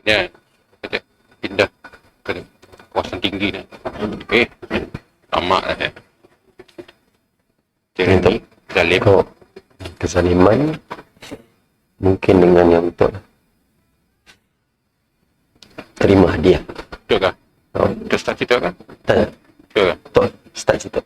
Ya, kata pindah ke kawasan tinggi dah. Tamak dah ya. Jadi zalim. Kezaliman mungkin dengan yang untuk terima hadiah. Betul kah? Betul start cerita kan? Tak, Betul kah? betul. Start situ.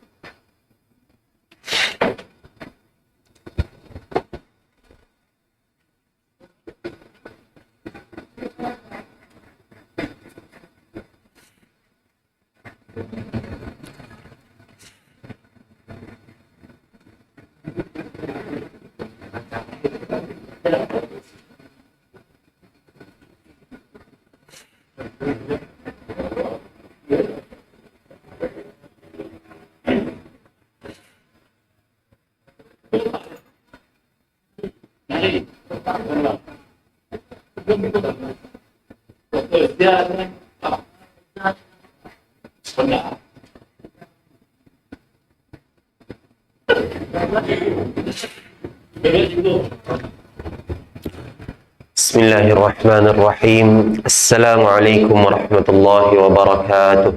Bismillahirrahmanirrahim. Assalamualaikum warahmatullahi wabarakatuh.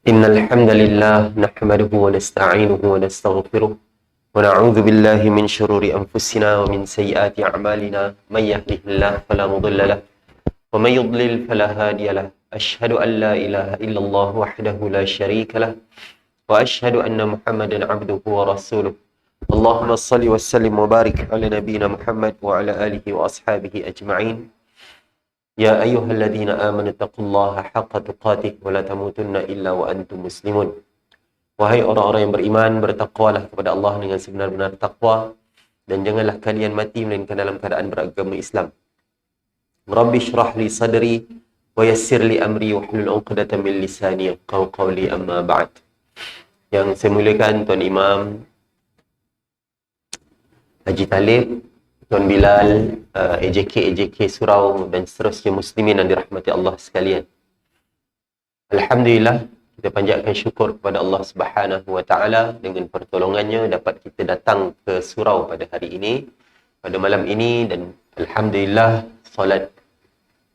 Innal hamdalillah nahmaduhu wa nasta'inuhu wa nastaghfiruh wa na'udzu billahi min shururi anfusina wa min sayyiati a'malina may yahdihillahu fala mudilla lahu wa may yudlil fala hadiya lahu. Asyhadu an la ilaha illallah wahdahu la syarika lahu wa asyhadu anna Muhammadan 'abduhu wa rasuluh. Allahumma salli wa sallim wa barik ala nabiyyina Muhammad wa ala alihi wa ashabihi ajma'in. Ya ayyuhalladzina amanu taqullaha haqqa tuqatih wa la tamutunna illa wa antum muslimun. Wahai orang-orang yang beriman, bertakwalah kepada Allah dengan sebenar-benar takwa dan janganlah kalian mati melainkan dalam keadaan beragama Islam. Rabbi shrah li sadri wa yassir li amri wa hlul 'uqdatam min lisani yafqahu qawli, amma ba'd. Yang saya muliakan Tuan Imam Haji Talib, Tuan Bilal, AJK Surau dan seterusnya muslimin yang dirahmati Allah sekalian. Alhamdulillah, kita panjatkan syukur kepada Allah Subhanahu wa taala dengan pertolongannya dapat kita datang ke surau pada hari ini, pada malam ini, dan alhamdulillah solat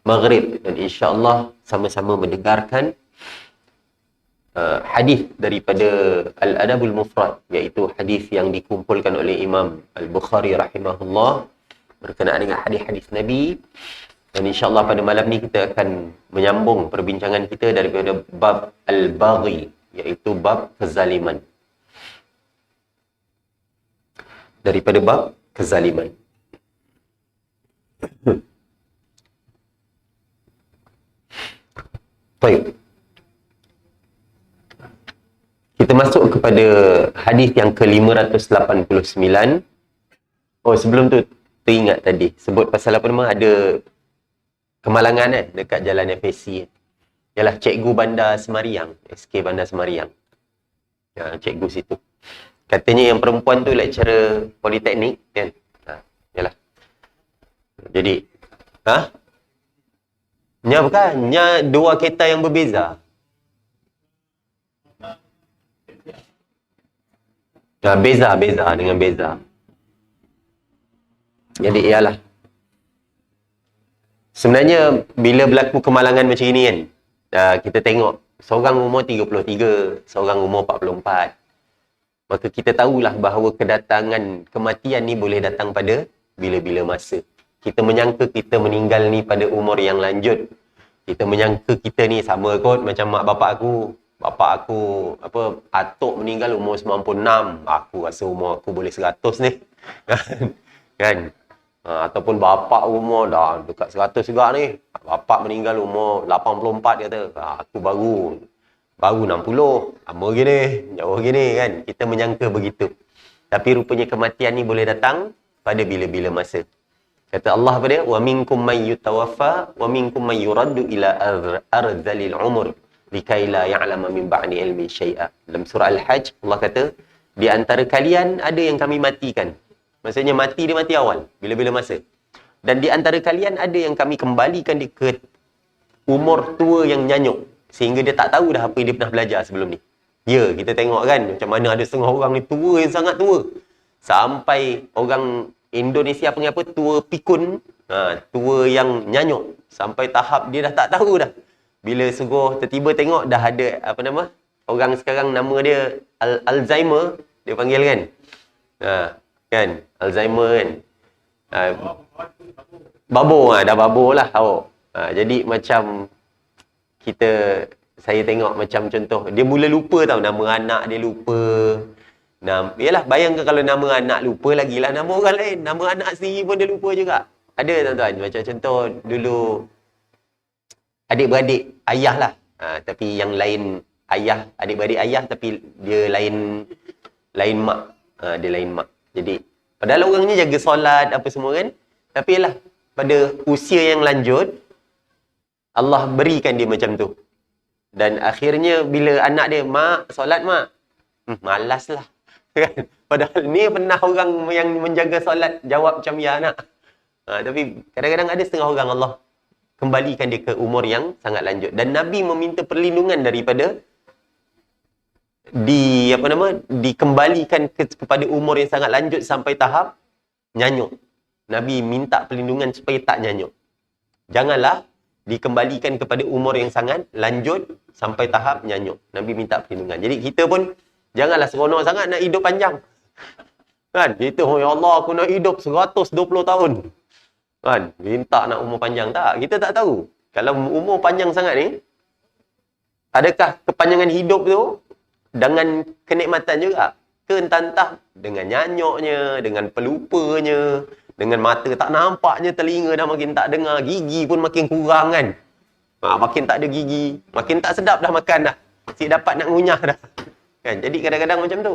maghrib dan insya-Allah sama-sama mendengarkan hadis daripada Al-Adabul Mufrad, iaitu hadis yang dikumpulkan oleh Imam Al-Bukhari rahimahullah berkenaan dengan hadis-hadis Nabi. Dan insya-Allah pada malam ni kita akan menyambung perbincangan kita daripada bab Al-Baghi, iaitu bab kezaliman. Daripada bab kezaliman. Baik. Kita masuk kepada hadis yang ke-589. Oh, sebelum tu teringat tadi sebut pasal apa nama, ada kemalangan dekat jalan FSC. Ialah Cikgu Bandar Semariang, SK Bandar Semariang. Ya, cikgu situ. Katanya yang perempuan tu lecturer politeknik kan. Yalah. Jadi, nya bukan, nya dua kereta yang berbeza. Beza dengan beza. Jadi ialah, sebenarnya bila berlaku kemalangan macam ini kan, kita tengok seorang umur 33, seorang umur 44. Maka kita tahulah bahawa kedatangan kematian ni boleh datang pada bila-bila masa. Kita menyangka kita meninggal ni pada umur yang lanjut. Kita menyangka kita ni sama kot macam mak bapak aku. Bapak aku, atuk meninggal umur 96. Aku rasa umur aku boleh 100 ni. Kan? Ataupun bapak umur dah dekat 100 juga ni. Bapak meninggal umur 84 kata. Aku baru 60. Lama gini, jauh gini kan. Kita menyangka begitu. Tapi rupanya kematian ni boleh datang pada bila-bila masa. Kata Allah pada, wa minkum may yutawaffa wa minkum may yuraddu ila ardhilil umur likai la ya'lama min ba'di ilmi syai'a. Dalam surah Al-Hajj, Allah kata, di antara kalian ada yang kami matikan. Maksudnya mati, dia mati awal, bila-bila masa. Dan di antara kalian ada yang kami kembalikan dia ke umur tua yang nyanyuk. sehingga dia tak tahu dah apa yang dia pernah belajar sebelum ni. Ya, kita tengok kan macam mana ada setengah orang ni tua yang sangat tua. Sampai orang Indonesia panggil apa? Tua pikun. Tua yang nyanyuk. Sampai tahap dia dah tak tahu dah. Bila suruh tiba-tiba tengok dah ada apa nama? Orang sekarang nama dia Alzheimer, dia panggil kan. Kan? Alzheimer kan. Babor dah babor lah. Jadi macam saya tengok macam contoh, dia mula lupa tau nama anak dia lupa. Yalah, bayangkan kalau nama anak lupa lagilah nama orang lain. Nama anak sendiri pun dia lupa juga. Ada tuan-tuan, macam contoh dulu adik-beradik ayah lah. Tapi yang lain ayah, adik-beradik ayah tapi dia lain mak. Dia lain mak. Jadi padahal orangnya jaga solat apa semua kan. Tapi yalah, pada usia yang lanjut Allah berikan dia macam tu. Dan akhirnya bila anak dia, mak, solat mak. Malas lah. Padahal ni pernah orang yang menjaga solat jawab macam ya nak. Tapi kadang-kadang ada setengah orang Allah kembalikan dia ke umur yang sangat lanjut. Dan Nabi meminta perlindungan daripada dikembalikan kepada umur yang sangat lanjut sampai tahap nyanyuk. Nabi minta perlindungan supaya tak nyanyuk. Janganlah dikembalikan kepada umur yang sangat lanjut sampai tahap nyanyuk. Nabi minta perlindungan. Jadi kita pun janganlah seronok sangat nak hidup panjang. Kan? Kita, ya Allah, aku nak hidup 120 tahun. Kan? Minta nak umur panjang. Tak, kita tak tahu. Kalau umur panjang sangat ni, adakah kepanjangan hidup tu dengan kenikmatan juga? Ke entah dengan nyanyuknya, dengan pelupanya, dengan mata tak nampaknya, telinga dah makin tak dengar, gigi pun makin kurang kan. Makin tak ada gigi, makin tak sedap dah makan dah. Si dapat nak ngunyah dah. Kan? Jadi kadang-kadang macam tu.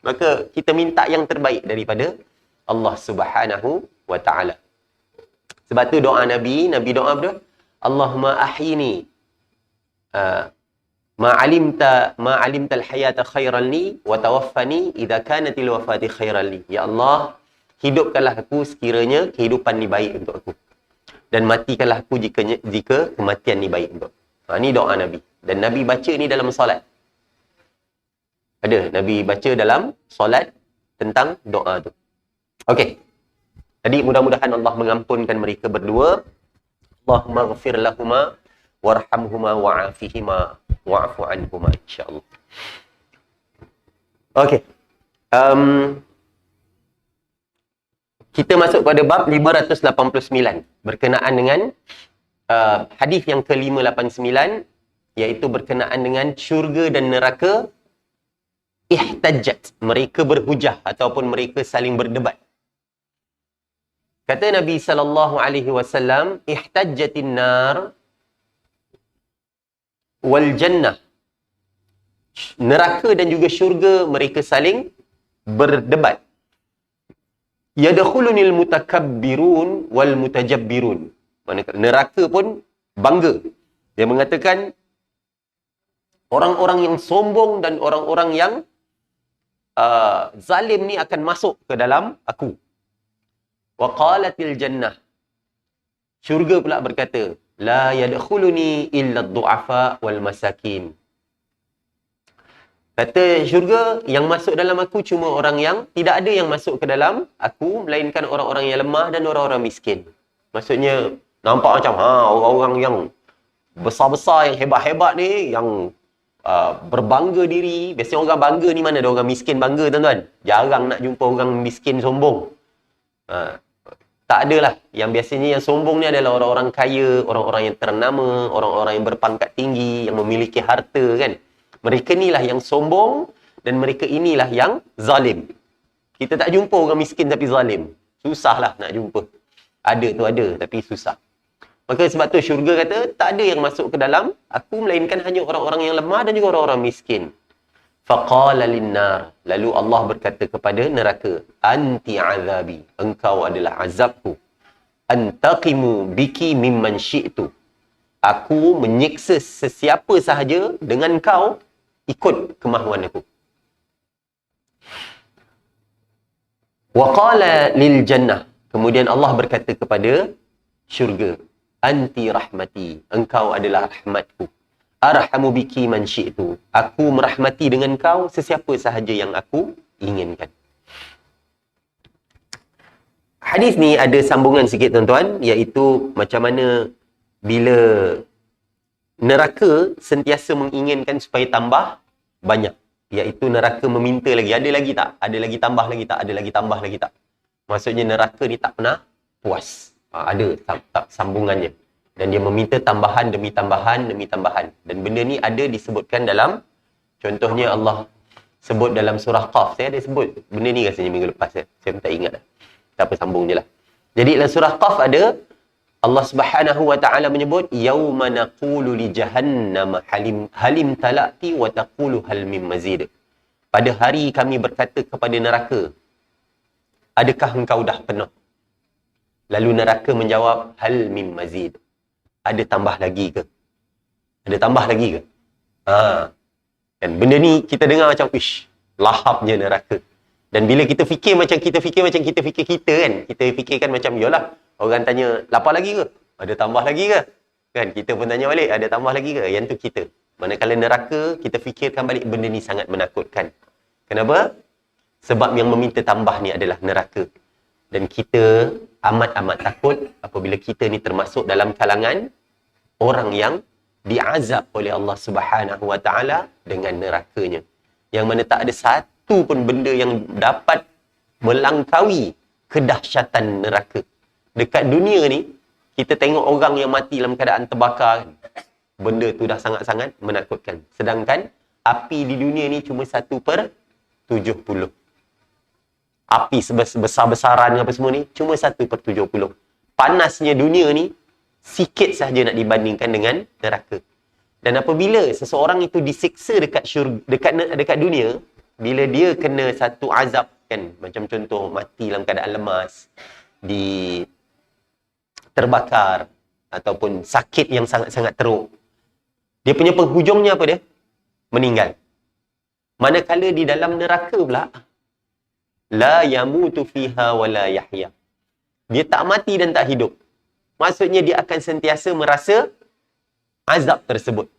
Maka kita minta yang terbaik daripada Allah Subhanahu wa ta'ala. Sebab tu doa Nabi doa apa? Allahumma ahyini ma'alimtal hayata khairan li wa tawaffani idza kanatil wafati khairan li. Ya Allah, hidupkanlah aku sekiranya kehidupan ni baik untuk aku. Dan matikanlah aku jika kematian ni baik untuk aku. Ni doa Nabi. Dan Nabi baca ni dalam solat. Ada Nabi baca dalam solat tentang doa tu. Okey. Jadi mudah-mudahan Allah mengampunkan mereka berdua. Allahumma ghfir lahuma warhamhuma wa'afihima wa'fu anhuma insya-Allah. Okey. Kita masuk pada bab 589 berkenaan dengan hadis yang ke-589, iaitu berkenaan dengan syurga dan neraka. Ihtajjat, mereka berhujah ataupun mereka saling berdebat. Kata Nabi SAW, ihtajjatin nar wal jannah. Neraka dan juga syurga mereka saling berdebat. Yadkhulunil mutakabbirun wal mutajabbirun. Neraka pun bangga. Dia mengatakan orang-orang yang sombong dan orang-orang yang zalim ni akan masuk ke dalam aku. Wa qalatil jannah. Syurga pula berkata, la yadkhuluni illa ad-du'afa wal masakin. Kata syurga, yang masuk dalam aku cuma orang yang, tidak ada yang masuk ke dalam aku melainkan orang-orang yang lemah dan orang-orang miskin. Maksudnya nampak macam orang-orang yang besar-besar, yang hebat-hebat ni, yang berbangga diri. Biasanya orang bangga ni mana ada orang miskin bangga, tuan-tuan? Jarang nak jumpa orang miskin sombong. Tak adalah. Yang biasanya yang sombong ni adalah orang-orang kaya, orang-orang yang ternama, orang-orang yang berpangkat tinggi, yang memiliki harta kan. Mereka inilah yang sombong dan mereka inilah yang zalim. Kita tak jumpa orang miskin tapi zalim. Susahlah nak jumpa. Ada tu ada tapi susah. Maka sebab tu syurga kata, tak ada yang masuk ke dalam aku melainkan hanya orang-orang yang lemah dan juga orang-orang miskin. Faqala linnar. Lalu Allah berkata kepada neraka, anti azabi. Engkau adalah azabku. Antaqimu biki mimman syi'tu. Aku menyiksa sesiapa sahaja dengan kau ikut kemahuan aku. Wa qala lil jannah. Kemudian Allah berkata kepada syurga, anti rahmati, engkau adalah rahmatku. arhamu biki man syi'tu. Aku merahmati dengan kau sesiapa sahaja yang aku inginkan. Hadis ni ada sambungan sikit tuan-tuan, iaitu macam mana bila neraka sentiasa menginginkan supaya tambah banyak. Iaitu neraka meminta lagi. Ada lagi tak? Ada lagi tambah lagi tak? Ada lagi tambah lagi tak? Maksudnya neraka ni tak pernah puas. Ada tak sambungannya. Dan dia meminta tambahan demi tambahan demi tambahan. Dan benda ni ada disebutkan dalam, contohnya Allah sebut dalam surah Qaf. Saya ada sebut benda ni rasanya minggu lepas. Saya pun tak ingat dah. Tak apa, sambung je lah. Jadi dalam surah Qaf ada, Allah Subhanahu wa ta'ala menyebut, yauma naqulu li jahannam halim talati wa taqulu hal mim mazid. Pada hari kami berkata kepada neraka, adakah engkau dah penuh? Lalu neraka menjawab, hal mim mazid. Ada tambah lagi ke? Ada tambah lagi ke? Kan benda ni kita dengar macam, ish, lahapnya neraka. Dan bila kita fikir macam kita fikir kan, kita fikirkan macam, yalah, orang tanya, lapar lagi ke? Ada tambah lagi ke? Kan, kita pun tanya balik, ada tambah lagi ke? Yang tu kita. Manakala neraka, kita fikirkan balik, benda ni sangat menakutkan. Kenapa? Sebab yang meminta tambah ni adalah neraka. Dan kita amat-amat takut apabila kita ni termasuk dalam kalangan orang yang diazab oleh Allah Subhanahu wa ta'ala dengan nerakanya. Yang mana tak ada satu pun benda yang dapat melangkaui kedahsyatan neraka. Dekat dunia ni, kita tengok orang yang mati dalam keadaan terbakar, benda tu dah sangat-sangat menakutkan. Sedangkan api di dunia ni cuma 1/70. Api sebesar-besaran apa semua ni cuma 1/70. Panasnya dunia ni sikit sahaja nak dibandingkan dengan neraka. Dan apabila seseorang itu disiksa dekat dekat dunia, bila dia kena satu azab kan, macam contoh mati dalam keadaan lemas, terbakar ataupun sakit yang sangat-sangat teruk, dia punya penghujungnya apa dia? Meninggal. Manakala di dalam neraka pula, la yamutu fiha wa la yahya. Dia tak mati dan tak hidup. Maksudnya dia akan sentiasa merasa azab tersebut.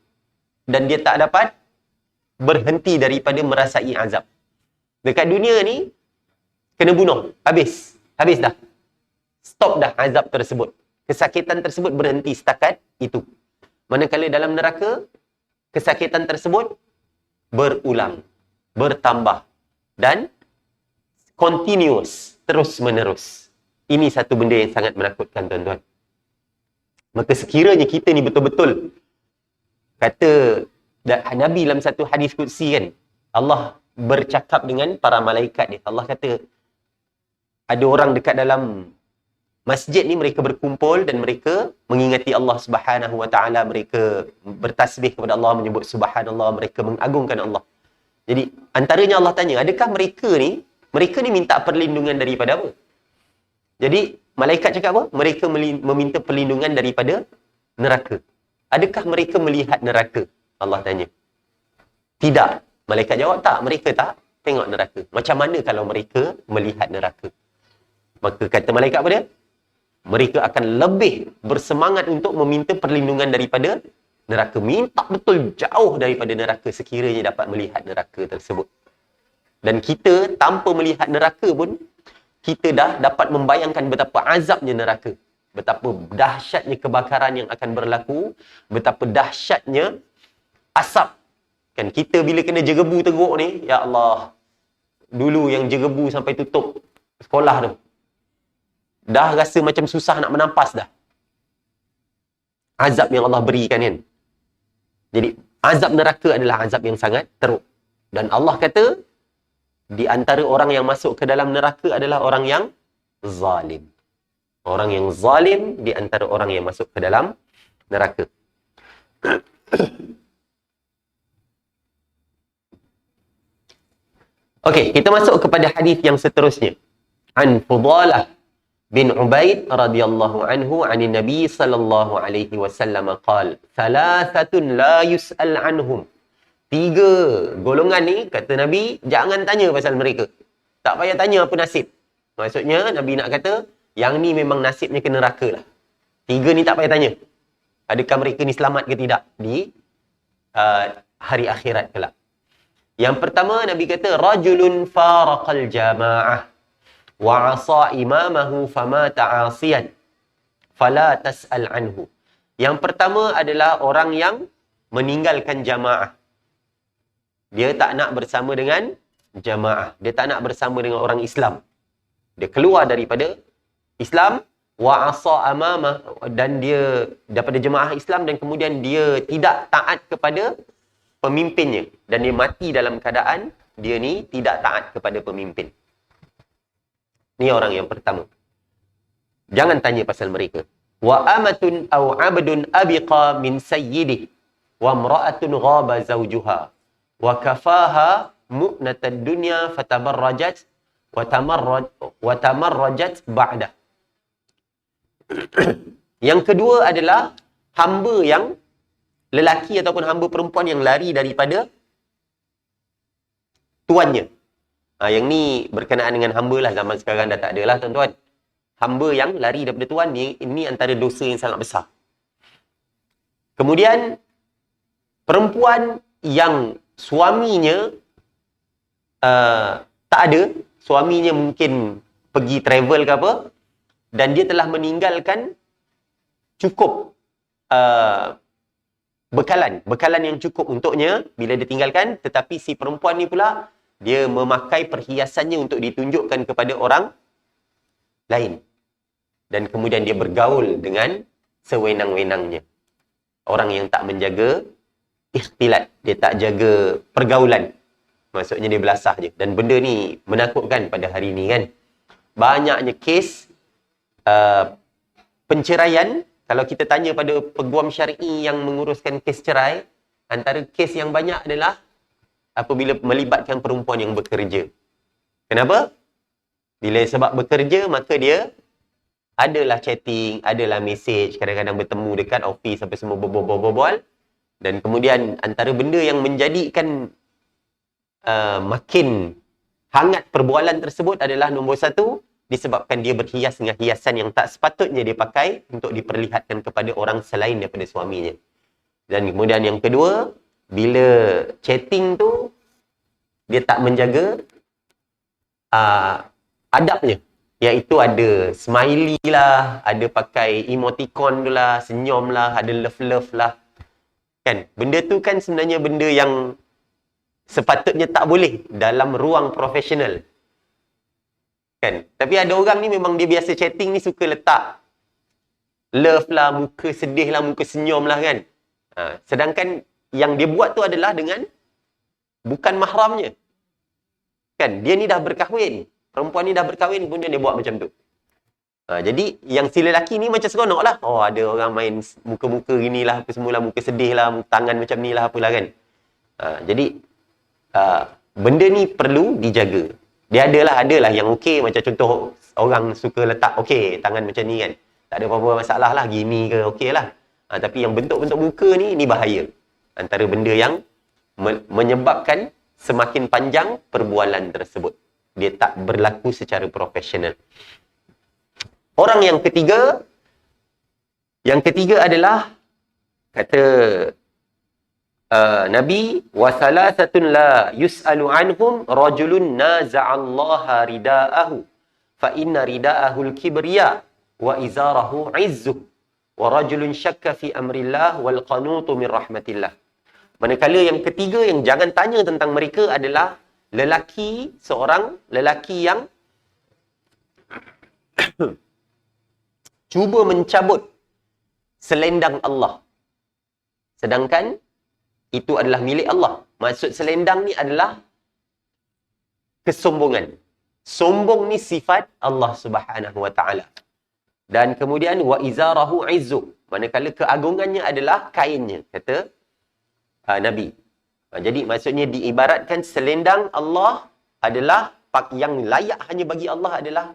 Dan dia tak dapat berhenti daripada merasai azab. Dekat dunia ni, kena bunuh. Habis dah. Stop dah azab tersebut. Kesakitan tersebut berhenti setakat itu. Manakala dalam neraka, kesakitan tersebut berulang, bertambah, dan continuous, terus menerus. Ini satu benda yang sangat menakutkan, tuan-tuan. Maka sekiranya kita ni betul-betul, kata Nabi dalam satu hadis qudsi kan, Allah bercakap dengan para malaikat dia. Allah kata, ada orang dekat dalam masjid ni, mereka berkumpul dan mereka mengingati Allah Subhanahu wa ta'ala, mereka bertasbih kepada Allah, menyebut subhanallah, mereka mengagungkan Allah. Jadi antaranya Allah tanya, adakah mereka ni minta perlindungan daripada apa? Jadi malaikat cakap apa? Mereka meminta perlindungan daripada neraka. Adakah mereka melihat neraka? Allah tanya. Tidak. Malaikat jawab, tak. Mereka tak tengok neraka. Macam mana kalau mereka melihat neraka? Maka kata malaikat apa dia? Mereka akan lebih bersemangat untuk meminta perlindungan daripada neraka. Minta betul jauh daripada neraka sekiranya dapat melihat neraka tersebut. Dan kita tanpa melihat neraka pun, kita dah dapat membayangkan betapa azabnya neraka. Betapa dahsyatnya kebakaran yang akan berlaku. Betapa dahsyatnya asap. Kan kita bila kena jerebu teruk ni, ya Allah. Dulu yang jerebu sampai tutup sekolah tu, dah rasa macam susah nak menampas dah. Azab yang Allah berikan kan. Jadi azab neraka adalah azab yang sangat teruk. Dan Allah kata, di antara orang yang masuk ke dalam neraka adalah orang yang zalim. Orang yang zalim di antara orang yang masuk ke dalam neraka. Okey, kita masuk kepada hadis yang seterusnya. An Fudalah bin Ubaid radhiyallahu anhu anin Nabi sallallahu alaihi wasallam qala, "Thalathatun la yus'al anhum." 3 golongan ni, kata Nabi, jangan tanya pasal mereka. Tak payah tanya apa nasib. Maksudnya, Nabi nak kata, yang ni memang nasibnya ke neraka lah. 3 ni tak payah tanya. Adakah mereka ni selamat ke tidak di hari akhirat kelak. Yang pertama, Nabi kata, rajulun faraqal jama'ah wa 'asa imamahu fama ta'asiyan fala tas'al anhu. Yang pertama adalah orang yang meninggalkan jamaah. Dia tak nak bersama dengan jamaah. Dia tak nak bersama dengan orang Islam. Dia keluar daripada Islam, wa 'asa amamah, dan dia daripada jemaah Islam, dan kemudian dia tidak taat kepada pemimpinnya, dan dia mati dalam keadaan dia ni tidak taat kepada pemimpin. Ni orang yang pertama. Jangan tanya pasal mereka. Wa amatun aw 'abdun abiqa min sayyidih wa imra'atun ghaba zawjuha wa kafaha mu'natad dunya fatabarrajat wa tamarrajat ba'da. Yang kedua adalah hamba yang lelaki ataupun hamba perempuan yang lari daripada tuannya. Yang ni berkenaan dengan hamba lah, zaman sekarang dah tak ada lah tuan-tuan. Hamba yang lari daripada tuan ni, ini antara dosa yang sangat besar. Kemudian perempuan yang suaminya tak ada, suaminya mungkin pergi travel ke apa, dan dia telah meninggalkan cukup bekalan yang cukup untuknya bila dia tinggalkan, tetapi si perempuan ni pula dia memakai perhiasannya untuk ditunjukkan kepada orang lain, dan kemudian dia bergaul dengan sewenang-wenangnya. Orang yang tak menjaga ikhtilat, dia tak jaga pergaulan, maksudnya dia belasah je. Dan benda ni menakutkan pada hari ni kan. Banyaknya kes penceraian. Kalau kita tanya pada peguam syar'i yang menguruskan kes cerai, antara kes yang banyak adalah apabila melibatkan perempuan yang bekerja. Kenapa? Bila sebab bekerja, maka dia adalah chatting, adalah message, kadang-kadang bertemu dekat office sampai semua berbual-bual. Dan kemudian antara benda yang menjadikan makin hangat perbualan tersebut adalah nombor satu, disebabkan dia berhias dengan hiasan yang tak sepatutnya dia pakai untuk diperlihatkan kepada orang selain daripada suaminya. Dan kemudian yang kedua, bila chatting tu dia tak menjaga adabnya, iaitu ada smiley lah, ada pakai emoticon tu lah, senyum lah, ada love-love lah. Kan? Benda tu kan sebenarnya benda yang sepatutnya tak boleh dalam ruang profesional. Kan? Tapi ada orang ni memang dia biasa chatting ni suka letak love lah, muka sedih lah, muka senyum lah kan. Sedangkan yang dia buat tu adalah dengan bukan mahramnya. Kan? Dia ni dah berkahwin. Perempuan ni dah berkahwin, kemudian dia buat macam tu. Jadi yang si lelaki ni macam seronok lah. Oh, ada orang main muka-muka gini lah, apa semula, muka sedih lah, tangan macam ni lah, apalah kan. Jadi benda ni perlu dijaga. Dia adalah yang okey, macam contoh orang suka letak okey tangan macam ni kan. Tak ada apa-apa masalah lah, gini ke okey lah. Tapi yang bentuk-bentuk muka ni bahaya. Antara benda yang menyebabkan semakin panjang perbualan tersebut. Dia tak berlaku secara profesional. Orang yang ketiga adalah kata Nabi, wa salasatun la yus'alu anhum rajulun naza'allaha rida'ahu fa inna rida'ahu al-kibriya wa izarahu 'izzuh wa rajulun syakka fi amrillah wal qanutu min rahmatillah. Manakala yang ketiga yang jangan tanya tentang mereka adalah seorang lelaki yang cuba mencabut selendang Allah, sedangkan itu adalah milik Allah. Maksud selendang ni adalah kesombongan. Sombong ni sifat Allah Subhanahu wa taala. Dan kemudian wa izarahu 'izzu, manakala keagungannya adalah kainnya, kata Nabi. Jadi maksudnya diibaratkan selendang Allah adalah yang layak hanya bagi Allah adalah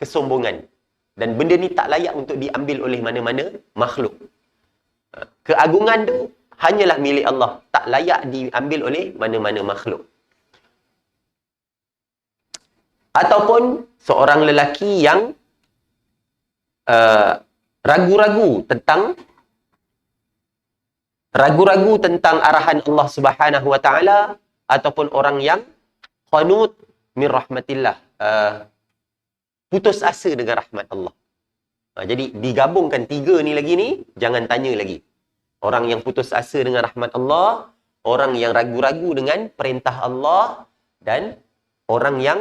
kesombongan. Dan benda ni tak layak untuk diambil oleh mana-mana makhluk. Keagungan tu hanyalah milik Allah, tak layak diambil oleh mana-mana makhluk. Ataupun seorang lelaki yang ragu-ragu tentang ragu-ragu tentang arahan Allah Subhanahu wa taala, ataupun orang yang qanut min rahmatillah, putus asa dengan rahmat Allah. Jadi digabungkan tiga ni lagi ni, jangan tanya lagi. Orang yang putus asa dengan rahmat Allah, orang yang ragu-ragu dengan perintah Allah, dan orang yang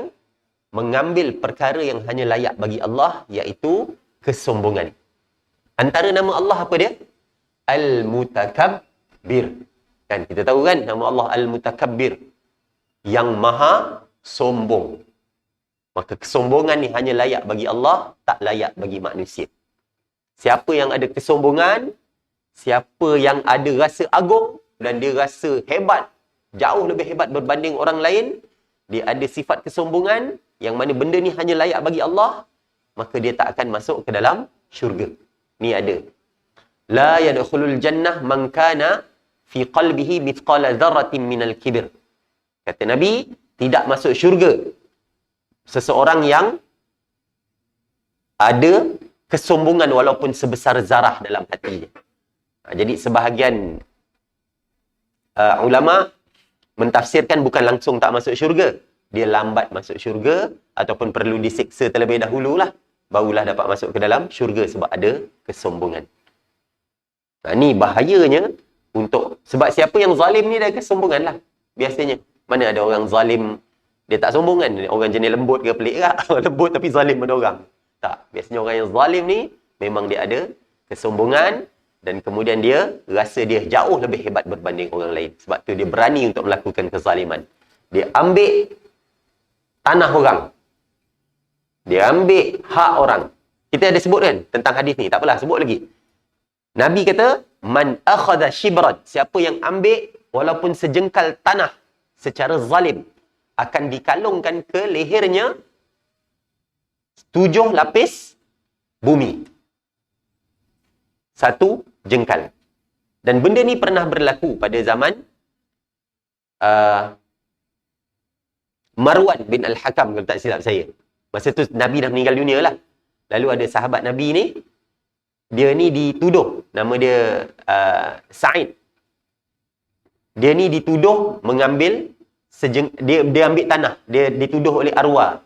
mengambil perkara yang hanya layak bagi Allah, iaitu kesombongan. Antara nama Allah apa dia? Al-Mutakabbir. Kan kita tahu kan nama Allah Al-Mutakabbir, yang maha sombong. Maka kesombongan ni hanya layak bagi Allah, tak layak bagi manusia. Siapa yang ada kesombongan, siapa yang ada rasa agung dan dia rasa hebat, jauh lebih hebat berbanding orang lain, dia ada sifat kesombongan yang mana benda ni hanya layak bagi Allah, maka dia tak akan masuk ke dalam syurga. Ni ada. La yadkhulul jannah man kana fi qalbihi mithqala dzarratin minal kibr. Kata Nabi, tidak masuk syurga seseorang yang ada kesombongan walaupun sebesar zarah dalam hatinya. Jadi sebahagian ulama mentafsirkan bukan langsung tak masuk syurga, dia lambat masuk syurga ataupun perlu disiksa terlebih dahululah, barulah dapat masuk ke dalam syurga sebab ada kesombongan. Ni bahayanya sebab siapa yang zalim ni dah kesombongan lah biasanya. Mana ada orang zalim dia tak sombong kan? Orang jenis lembut ke pelik ke? Lembut tapi zalim pada orang. Tak. Biasanya orang yang zalim ni memang dia ada kesombongan, dan kemudian dia rasa dia jauh lebih hebat berbanding orang lain. Sebab tu dia berani untuk melakukan kezaliman. Dia ambil tanah orang. Dia ambil hak orang. Kita ada sebut kan tentang hadis ni. Tak apalah, sebut lagi. Nabi kata, man akhadha shibran, siapa yang ambil walaupun sejengkal tanah secara zalim, akan dikalungkan ke lehernya 7 lapis bumi. 1 jengkal. Dan benda ni pernah berlaku pada zaman Marwan bin Al-Hakam, kalau tak silap saya. Masa tu Nabi dah meninggal dunia lah. Lalu ada sahabat Nabi ni, dia ni dituduh, nama dia Sa'id. Dia ni dituduh mengambil dia ambil tanah. Dia dituduh oleh arwah.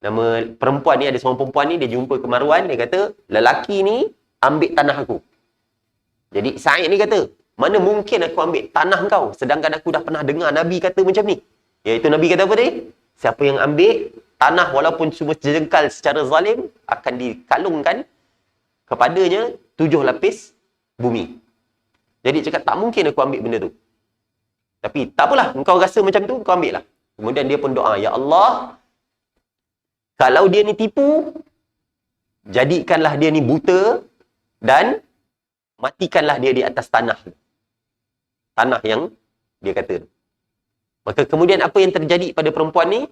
Nama perempuan ni, ada seorang perempuan ni, dia jumpa ke Marwan, dia kata, lelaki ni ambil tanah aku. Jadi Sa'id ni kata, mana mungkin aku ambil tanah kau, sedangkan aku dah pernah dengar Nabi kata macam ni. Iaitu Nabi kata apa tadi? Siapa yang ambil tanah walaupun cuma sejengkal secara zalim, akan dikalungkan kepadanya 7 lapis bumi. Jadi cakap, tak mungkin aku ambil benda tu. Tapi tak apalah, engkau rasa macam tu, kau ambil lah. Kemudian dia pun doa, Ya Allah, kalau dia ni tipu, jadikanlah dia ni buta dan matikanlah dia di atas tanah. Tanah yang dia kata. Maka kemudian apa yang terjadi pada perempuan ni?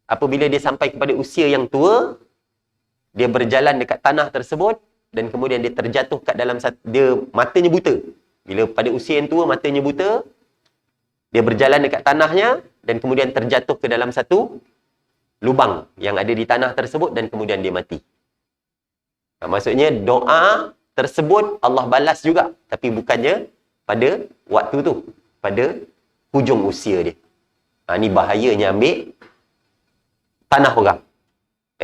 Apabila dia sampai kepada usia yang tua, dia berjalan dekat tanah tersebut dan kemudian dia terjatuh kat dalam dia matanya buta. Bila pada usia yang tua matanya buta, dia berjalan dekat tanahnya dan kemudian terjatuh ke dalam satu lubang yang ada di tanah tersebut dan kemudian dia mati. Maksudnya doa tersebut Allah balas juga, tapi bukannya pada waktu tu, pada hujung usia dia. Ni bahayanya ambil tanah orang,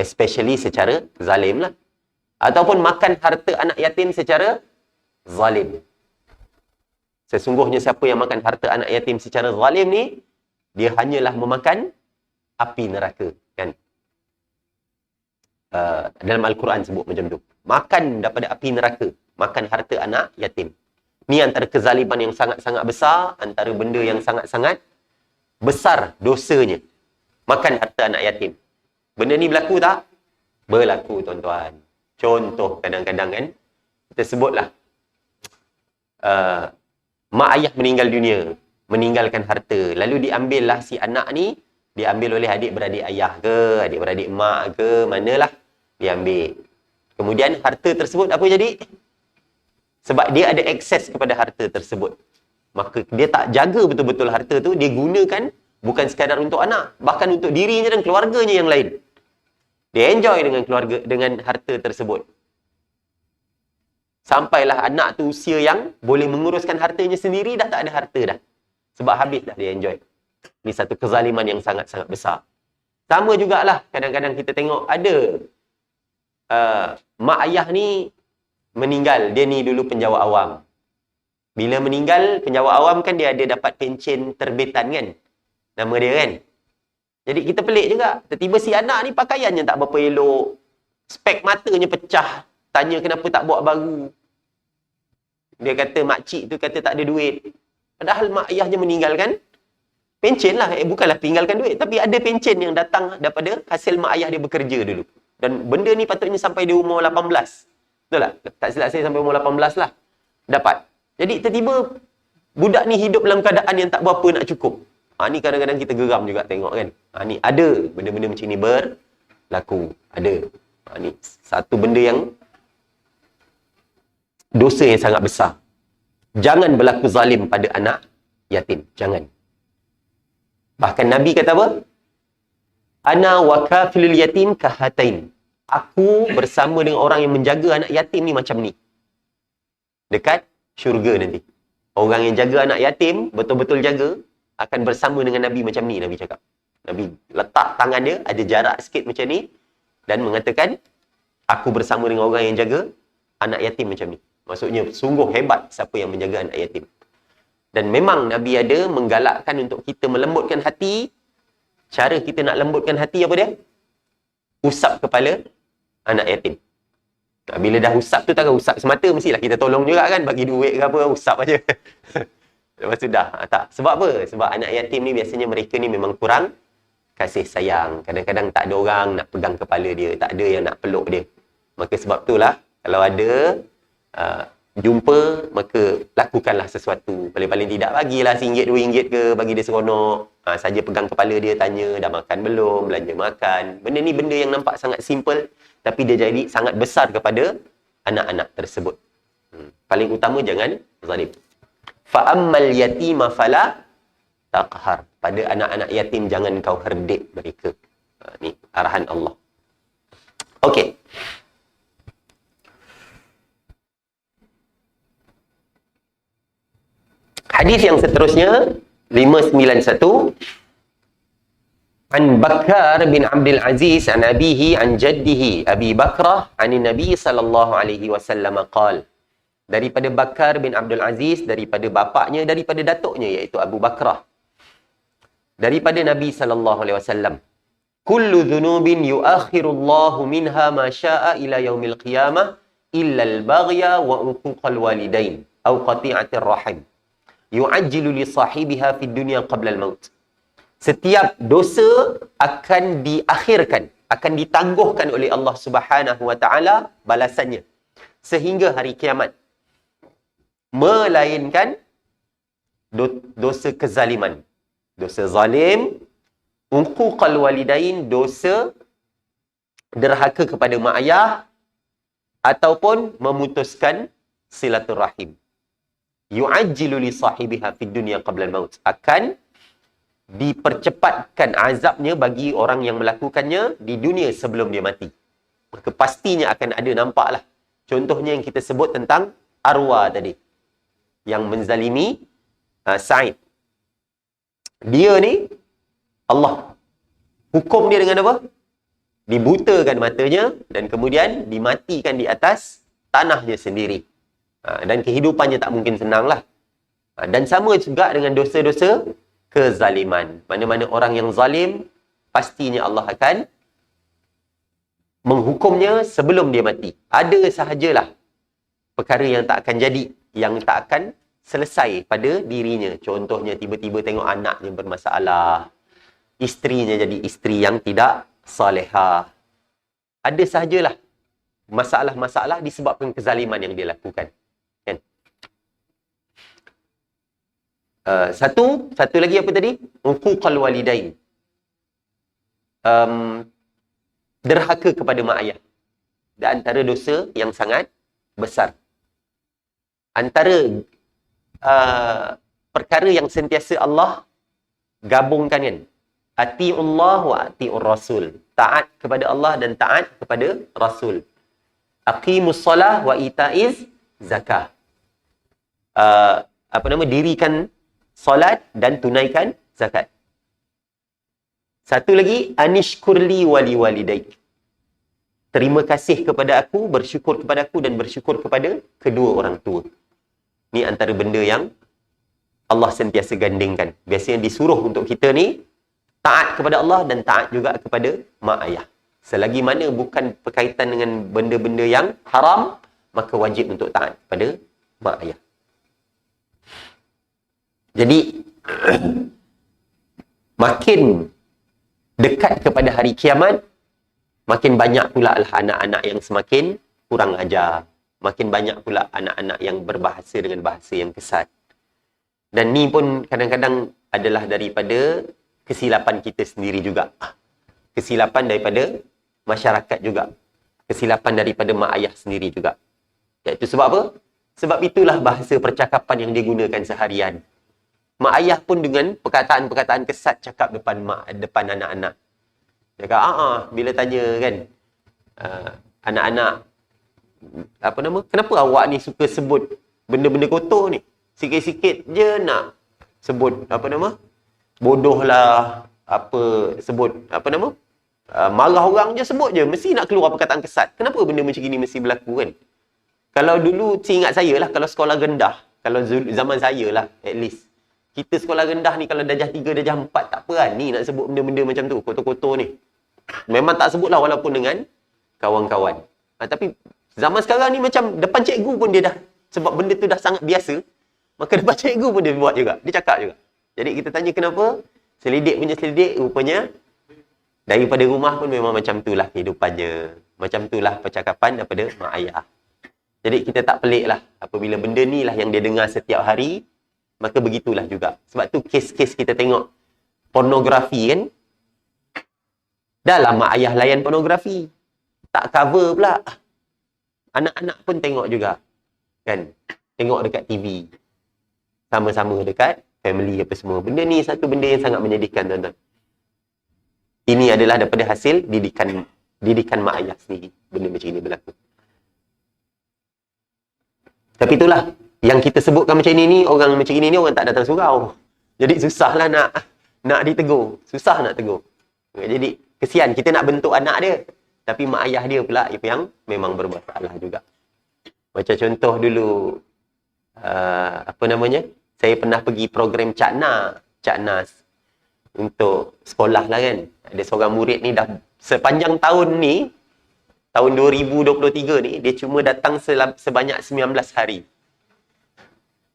especially secara zalim lah. Ataupun makan harta anak yatim secara zalim. Sesungguhnya siapa yang makan harta anak yatim secara zalim ni, dia hanyalah memakan api neraka, kan? Dalam Al-Quran sebut macam tu. Makan daripada api neraka, makan harta anak yatim. Ni antara kezaliman yang sangat-sangat besar, antara benda yang sangat-sangat besar dosanya. Makan harta anak yatim. Benda ni berlaku tak? Berlaku, tuan-tuan. Contoh kadang-kadang kan, kita sebutlah, mak ayah meninggal dunia, meninggalkan harta. Lalu diambillah si anak ni, diambil oleh adik-beradik ayah ke, adik-beradik mak ke, manalah, diambil. Kemudian harta tersebut apa jadi? Sebab dia ada akses kepada harta tersebut. Maka dia tak jaga betul-betul harta tu, dia gunakan bukan sekadar untuk anak, bahkan untuk dirinya dan keluarganya yang lain. Dia enjoy dengan keluarga, dengan harta tersebut. Sampailah anak tu usia yang boleh menguruskan hartanya sendiri, dah tak ada harta dah. Sebab habis dah dia enjoy. Ini satu kezaliman yang sangat-sangat besar. Sama jugalah, kadang-kadang kita tengok ada mak ayah ni meninggal, dia ni dulu penjawat awam. Bila meninggal, penjawat awam kan dia ada dapat pencen terbitan kan? Nama dia kan? Jadi kita pelik juga. Tiba-tiba si anak ni pakaiannya tak berapa elok. Spek matanya pecah. Tanya kenapa tak buat baru. Dia kata makcik tu kata tak ada duit. Padahal mak ayah je meninggalkan pencen lah. Bukanlah tinggalkan duit. Tapi ada pencen yang datang daripada hasil mak ayah dia bekerja dulu. Dan benda ni patutnya sampai dia umur 18. Betul tak? Tak silap saya sampai umur 18 lah. Dapat. Jadi tiba-tiba budak ni hidup dalam keadaan yang tak berapa nak cukup. Ni kadang-kadang kita geram juga tengok kan. Ni ada benda-benda macam ni berlaku. Ada. Ni satu benda yang dosa yang sangat besar. Jangan berlaku zalim pada anak yatim. Jangan. Bahkan Nabi kata apa? Ana wa kafilul yatim kahatain. Aku bersama dengan orang yang menjaga anak yatim ni macam ni. Dekat syurga nanti. Orang yang jaga anak yatim, betul-betul jaga, akan bersama dengan Nabi macam ni, Nabi cakap. Nabi letak tangan dia, ada jarak sikit macam ni, dan mengatakan, aku bersama dengan orang yang jaga anak yatim macam ni. Maksudnya, sungguh hebat siapa yang menjaga anak yatim. Dan memang Nabi ada menggalakkan untuk kita melembutkan hati. Cara kita nak lembutkan hati apa dia? Usap kepala anak yatim. Bila dah usap tu, takkan usap semata, mestilah kita tolong juga kan, bagi duit ke apa, usap aja. Lepas tu dah. Tak. Sebab apa? Sebab anak yatim ni biasanya mereka ni memang kurang kasih sayang. Kadang-kadang tak ada orang nak pegang kepala dia, tak ada yang nak peluk dia. Maka sebab itulah, kalau ada jumpa, maka lakukanlah sesuatu. Paling-paling tidak, bagilah RM1, RM2 ke, bagi dia seronok. Saja pegang kepala dia, tanya, dah makan belum, belanja makan. Benda ni benda yang nampak sangat simple, tapi dia jadi sangat besar kepada anak-anak tersebut. Paling utama, jangan zalim. Fa'ammal yatima fala taqhar. Pada anak-anak yatim, jangan kau herdik mereka. Ni arahan Allah. Okey. Hadis yang seterusnya, 591. An Bakar bin Abdul Aziz an abihi an jaddihi Abi Bakrah an Nabi sallallahu alaihi wasallam qala. Daripada Bakar bin Abdul Aziz, daripada bapaknya, daripada datuknya iaitu Abu Bakrah. Daripada Nabi sallallahu alaihi wasallam. Kullu dhunubin yuakhirullahu minha ma syaa ila yaumil qiyamah illa al-baghya wa uquqal walidain aw qati'atir rahim. Yu'ajjilu li sahibiha fid dunya qabla al-maut. Setiap dosa akan diakhirkan, akan ditangguhkan oleh Allah Subhanahu wa taala balasannya sehingga hari kiamat. Melainkan dosa kezaliman. Dosa zalim, uquqal walidain, dosa derhaka kepada mak ayah ataupun memutuskan silaturahim. Yu'ajjilu li sahibiha fid dunya qabla al-maut. Akan dipercepatkan azabnya bagi orang yang melakukannya di dunia sebelum dia mati. Maka pastinya akan ada nampaklah. Contohnya yang kita sebut tentang arwah tadi. Yang menzalimi Sa'id. Dia ni, Allah hukum dia dengan apa? Dibutakan matanya dan kemudian dimatikan di atas tanahnya sendiri. Dan kehidupannya tak mungkin senang lah. Dan sama juga dengan dosa-dosa kezaliman. Mana-mana orang yang zalim, pastinya Allah akan menghukumnya sebelum dia mati. Ada sahajalah perkara yang tak akan jadi, yang tak akan selesai pada dirinya. Contohnya, tiba-tiba tengok anaknya bermasalah, isterinya jadi isteri yang tidak salihah. Ada sahajalah masalah-masalah disebabkan kezaliman yang dia lakukan. Kan? Satu lagi apa tadi? Uquqal walidain. Derhaka kepada mak ayah. Dan antara dosa yang sangat besar. Antara perkara yang sentiasa Allah gabungkan kan. Ati'ullah wa ati'ur rasul. Taat kepada Allah dan taat kepada Rasul. Aqimus salah wa ita'iz zakah. Dirikan solat dan tunaikan zakat. Satu lagi, anishkurli wali walidaik. Terima kasih kepada aku, bersyukur kepada aku dan bersyukur kepada kedua orang tua. Ni antara benda yang Allah sentiasa gandingkan. Biasanya disuruh untuk kita ni taat kepada Allah dan taat juga kepada mak ayah. Selagi mana bukan berkaitan dengan benda-benda yang haram, maka wajib untuk taat kepada mak ayah. Jadi, makin dekat kepada hari kiamat, makin banyak pula lah anak-anak yang semakin kurang ajar. Makin banyak pula anak-anak yang berbahasa dengan bahasa yang kesat. Dan ni pun kadang-kadang adalah daripada kesilapan kita sendiri juga. Kesilapan daripada masyarakat juga. Kesilapan daripada mak ayah sendiri juga. Iaitu sebab apa? Sebab itulah bahasa percakapan yang digunakan seharian. Mak ayah pun dengan perkataan-perkataan kesat cakap depan anak-anak. Cakap, bila tanya kan, anak-anak, kenapa awak ni suka sebut benda-benda kotor ni? Sikit-sikit je nak sebut, bodoh lah, marah orang je sebut je, mesti nak keluar perkataan kesat. Kenapa benda macam gini mesti berlaku kan? Kalau dulu, ingat saya lah, kalau sekolah rendah, kalau zaman saya lah, at least, kita sekolah rendah ni kalau darjah 3, darjah 4, tak berani nak sebut benda-benda macam tu, kotor-kotor ni. Memang tak sebut lah walaupun dengan kawan-kawan. Tapi zaman sekarang ni macam depan cikgu pun dia dah, sebab benda tu dah sangat biasa, maka depan cikgu pun dia buat juga, dia cakap juga. Jadi kita tanya kenapa? Selidik punya selidik, rupanya daripada rumah pun memang macam itulah kehidupannya. Macam itulah percakapan daripada mak ayah. Jadi kita tak pelik lah apabila benda ni lah yang dia dengar setiap hari, maka begitulah juga. Sebab tu kes-kes kita tengok pornografi kan, dah lah mak ayah layan pornografi, tak cover pula. Anak-anak pun tengok juga kan, tengok dekat TV, sama-sama dekat family apa semua. Benda ni satu benda yang sangat menyedihkan, tuan-tuan. Ini adalah daripada hasil didikan mak ayah sendiri. Benda macam ini berlaku. Tapi itulah, yang kita sebutkan macam ini ni, orang macam ini ni orang tak datang surau. Jadi susahlah nak ditegur. Susah nak tegur. Jadi kesian, kita nak bentuk anak dia. Tapi mak ayah dia pula yang memang berbuat salah juga. Macam contoh dulu, saya pernah pergi program Caknas untuk sekolah lah kan. Ada seorang murid ni dah sepanjang tahun ni, tahun 2023 ni, dia cuma datang sebanyak 19 hari.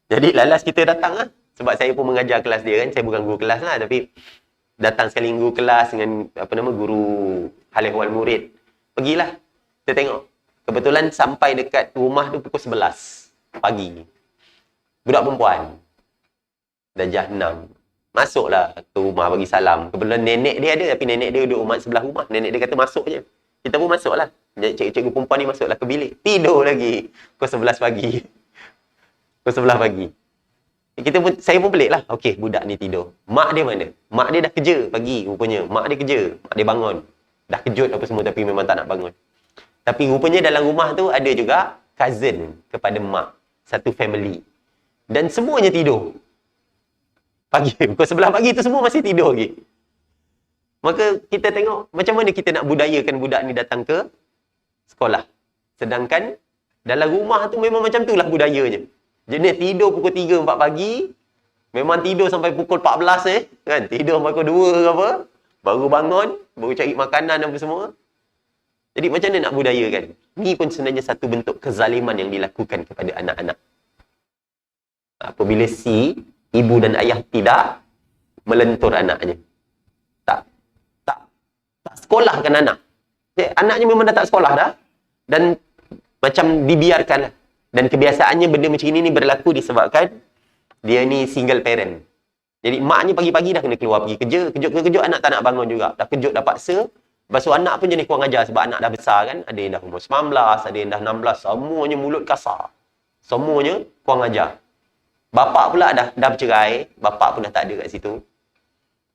Jadi lalas kita datang lah. Sebab saya pun mengajar kelas dia kan. Saya bukan guru kelas lah, tapi datang sekali guru kelas dengan guru hal ehwal murid. Pergilah. Kita tengok. Kebetulan sampai dekat rumah tu pukul 11 pagi. Budak perempuan. Darjah 6. Masuklah ke rumah bagi salam. Kebetulan nenek dia ada, tapi nenek dia duduk sebelah rumah. Nenek dia kata masuk je. Kita pun masuklah. Cikgu perempuan ni masuklah ke bilik. Tidur lagi. Pukul 11 pagi. Pukul 11 pagi. Saya pun pelik lah. Okey, budak ni tidur. Mak dia mana? Mak dia dah kerja pagi rupanya. Mak dia kerja. Mak dia bangun. Dah kejut apa semua tapi memang tak nak bangun. Tapi rupanya dalam rumah tu ada juga cousin kepada mak. Satu family. Dan semuanya tidur. Pagi. Pukul 11 pagi tu semua masih tidur lagi. Maka kita tengok macam mana kita nak budayakan budak ni datang ke sekolah. Sedangkan dalam rumah tu memang macam itulah budayanya. Jenis tidur pukul 3, 4 pagi. Memang tidur sampai pukul 14 kan. Tidur sampai pukul 2 ke apa. Baru bangun. Baru cari makanan apa semua. Jadi macam mana nak budayakan? Ni pun sebenarnya satu bentuk kezaliman yang dilakukan kepada anak-anak. Apabila si ibu dan ayah tidak melentur anaknya. Tak sekolahkan anak. Anaknya memang dah tak sekolah dah. Dan macam dibiarkan lah. Dan kebiasaannya benda macam ini berlaku disebabkan dia ni single parent. Jadi maknya pagi-pagi dah kena keluar pergi kerja. Kejut-kejut anak tak nak bangun juga. Dah kejut, dah paksa. Lepas tu anak pun jenis kurang ajar sebab anak dah besar kan. Ada yang dah umur 19, ada yang dah 16. Semuanya mulut kasar. Semuanya kurang ajar. Bapak pula dah bercerai. Bapak pun dah tak ada kat situ.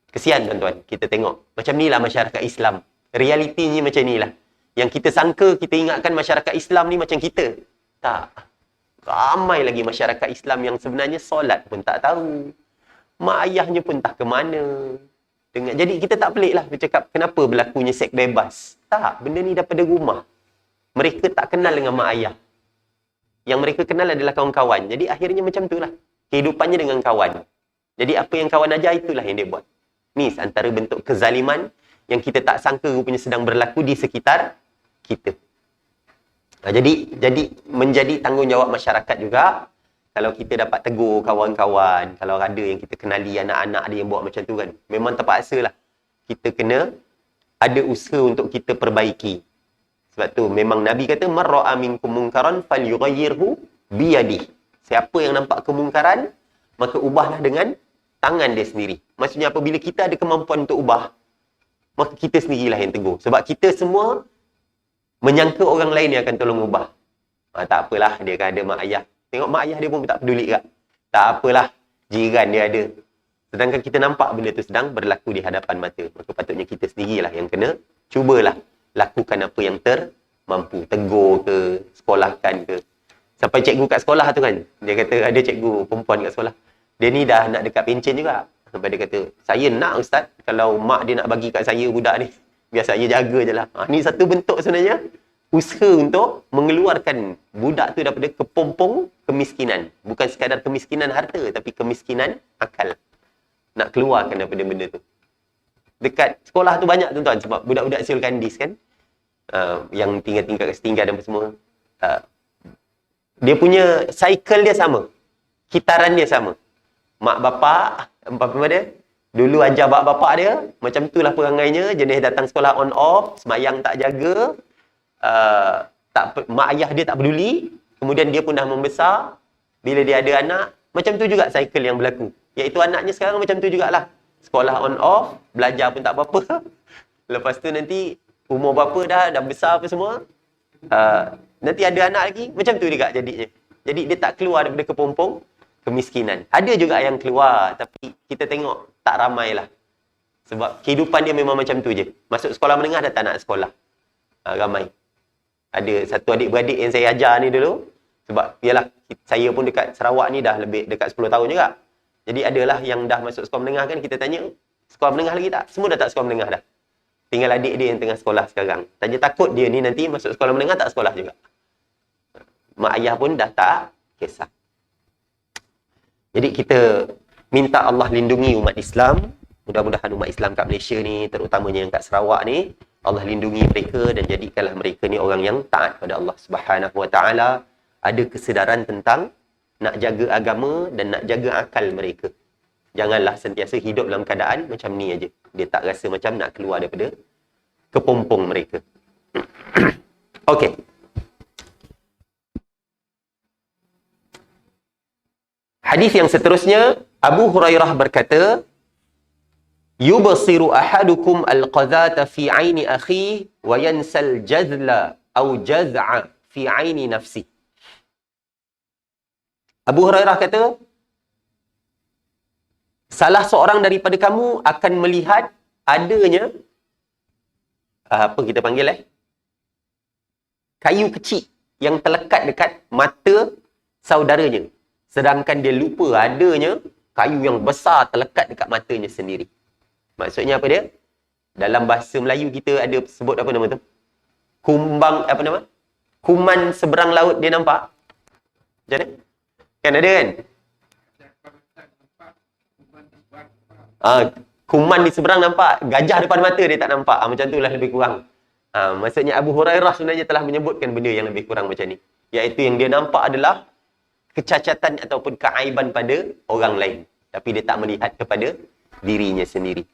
Kesian tuan-tuan. Kita tengok. Macam ni lah masyarakat Islam. Realitinya macam ni lah. Yang kita sangka, kita ingatkan masyarakat Islam ni macam kita. Tak. Ramai lagi masyarakat Islam yang sebenarnya solat pun tak tahu. Mak ayahnya pun tak ke mana. Jadi kita tak pelik lah bercakap kenapa berlakunya seks bebas. Tak, benda ni daripada rumah. Mereka tak kenal dengan mak ayah. Yang mereka kenal adalah kawan-kawan. Jadi akhirnya macam tu lah. Kehidupannya dengan kawan. Jadi apa yang kawan ajar, itulah yang dia buat. Ni antara bentuk kezaliman yang kita tak sangka rupanya sedang berlaku di sekitar kita. Jadi menjadi tanggungjawab masyarakat juga. Kalau kita dapat tegur kawan-kawan, kalau ada yang kita kenali anak-anak ada yang buat macam tu kan, memang terpaksa lah. Kita kena ada usaha untuk kita perbaiki. Sebab tu memang Nabi kata, "Man ra'a minkum munkaran falyughayyirhu biyadihi." Siapa yang nampak kemungkaran, maka ubahlah dengan tangan dia sendiri. Maksudnya apabila kita ada kemampuan untuk ubah, maka kita sendirilah yang tegur. Sebab kita semua menyangka orang lain yang akan tolong ubah. Tak apalah, dia kan ada mak ayah. Tengok mak ayah dia pun tak peduli kat. Tak apalah, jiran dia ada. Sedangkan kita nampak benda tu sedang berlaku di hadapan mata. Maka patutnya kita sendirilah yang kena cubalah lakukan apa yang termampu. Tegur ke, sekolahkan ke. Sampai cikgu kat sekolah tu kan, dia kata ada cikgu perempuan kat sekolah. Dia ni dah nak dekat pencen juga. Sampai dia kata, "Saya nak ustaz, kalau mak dia nak bagi kat saya budak ni, biar saya jaga je lah." Ni satu bentuk sebenarnya usaha untuk mengeluarkan budak tu daripada kepompong kemiskinan. Bukan sekadar kemiskinan harta, tapi kemiskinan akal. Nak keluarkan daripada benda tu. Dekat sekolah tu banyak tuan-tuan, sebab budak-budak Syul Kandis kan, yang tinggal-tinggal kat setinggal dan semua, dia punya cycle dia sama. Kitaran dia sama. Mak bapak, apa dia, dulu ajar bapak dia, macam itulah perangainya, jenis datang sekolah on off, semayang tak jaga, mak ayah dia tak peduli, kemudian dia pun dah membesar, bila dia ada anak, macam tu juga cycle yang berlaku. Iaitu anaknya sekarang macam tu jugalah. Sekolah on off, belajar pun tak apa-apa. Lepas tu nanti umur berapa dah besar apa semua, nanti ada anak lagi, macam tu juga jadinya. Jadi dia tak keluar daripada kepompong kemiskinan. Ada juga yang keluar, tapi kita tengok tak ramai lah. Sebab kehidupan dia memang macam tu je. Masuk sekolah menengah dah tak nak sekolah. Ramai. Ada satu adik-beradik yang saya ajar ni dulu. Sebab yalah, saya pun dekat Sarawak ni dah lebih dekat 10 tahun juga. Jadi adalah yang dah masuk sekolah menengah kan, kita tanya, sekolah menengah lagi tak? Semua dah tak sekolah menengah dah. Tinggal adik dia yang tengah sekolah sekarang. Tanya takut dia ni nanti masuk sekolah menengah tak sekolah juga. Mak ayah pun dah tak kisah. Jadi kita minta Allah lindungi umat Islam. Mudah-mudahan umat Islam kat Malaysia ni, terutamanya yang kat Sarawak ni, Allah lindungi mereka dan jadikanlah mereka ni orang yang taat pada Allah Subhanahu Wa Taala. Ada kesedaran tentang nak jaga agama dan nak jaga akal mereka. Janganlah sentiasa hidup dalam keadaan macam ni aja. Dia tak rasa macam nak keluar daripada kepompong mereka. Okey. Hadis yang seterusnya, Abu Hurairah berkata, "Yubsiru ahadukum al-qadhata fi 'aini akhihi wa yansal jazla aw jaz'a fi 'aini nafsi." Abu Hurairah kata, salah seorang daripada kamu akan melihat adanya apa kita panggil kayu kecil yang terlekat dekat mata saudaranya. Sedangkan dia lupa adanya kayu yang besar terlekat dekat matanya sendiri. Maksudnya apa dia? Dalam bahasa Melayu kita ada sebut apa nama tu? Kuman seberang laut dia nampak? Macam mana? Kan ada kan? Kuman di seberang nampak, gajah depan mata dia tak nampak. Macam tu lah lebih kurang. Maksudnya Abu Hurairah sebenarnya telah menyebutkan benda yang lebih kurang macam ni. Iaitu yang dia nampak adalah kecacatan ataupun keaiban pada orang lain. Tapi dia tak melihat kepada dirinya sendiri.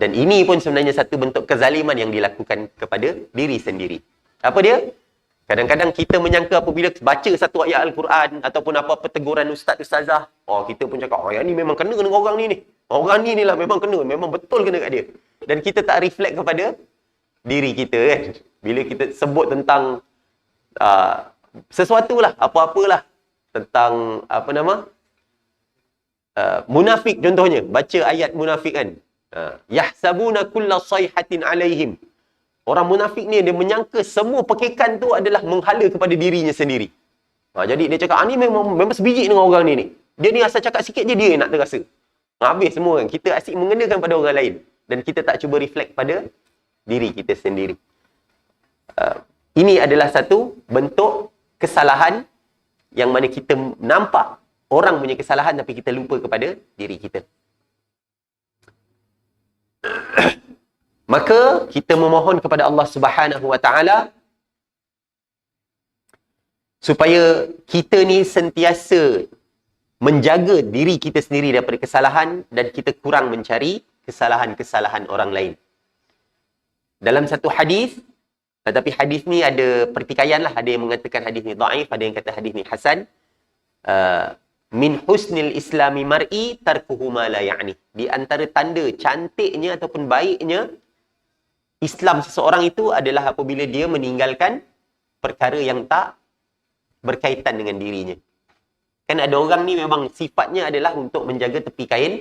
Dan ini pun sebenarnya satu bentuk kezaliman yang dilakukan kepada diri sendiri. Apa dia? Kadang-kadang kita menyangka apabila baca satu ayat Al-Quran ataupun apa-apa teguran ustaz-ustazah, kita pun cakap, yang ni memang kena dengan orang ni. Orang ni lah memang kena, memang betul kena kat dia. Dan kita tak reflect kepada diri kita kan. Bila kita sebut tentang sesuatu lah, apa-apalah. Tentang munafik contohnya, baca ayat munafik kan, yahsabuna kulla sayhatin alaihim. Orang munafik ni dia menyangka semua pekikan tu adalah menghala kepada dirinya sendiri. Jadi dia cakap, ni memang sebiji dengan orang ni. Dia ni asal cakap sikit je dia nak terasa. Habis semua kan. Kita asyik mengenakan pada orang lain. Dan kita tak cuba reflect pada diri kita sendiri. Ini adalah satu bentuk kesalahan yang mana kita nampak orang punya kesalahan tapi kita lupa kepada diri kita. Maka kita memohon kepada Allah Subhanahu Wa Taala supaya kita ni sentiasa menjaga diri kita sendiri daripada kesalahan dan kita kurang mencari kesalahan-kesalahan orang lain. Dalam satu hadis, tapi hadis ni ada pertikaian lah. Ada yang mengatakan hadis ni dhaif, ada yang kata hadis ni hasan. Min husnil islami mar'i tarkuhu ma la ya'ni. Di antara tanda cantiknya ataupun baiknya Islam seseorang itu adalah apabila dia meninggalkan perkara yang tak berkaitan dengan dirinya. Kan ada orang ni memang sifatnya adalah untuk menjaga tepi kain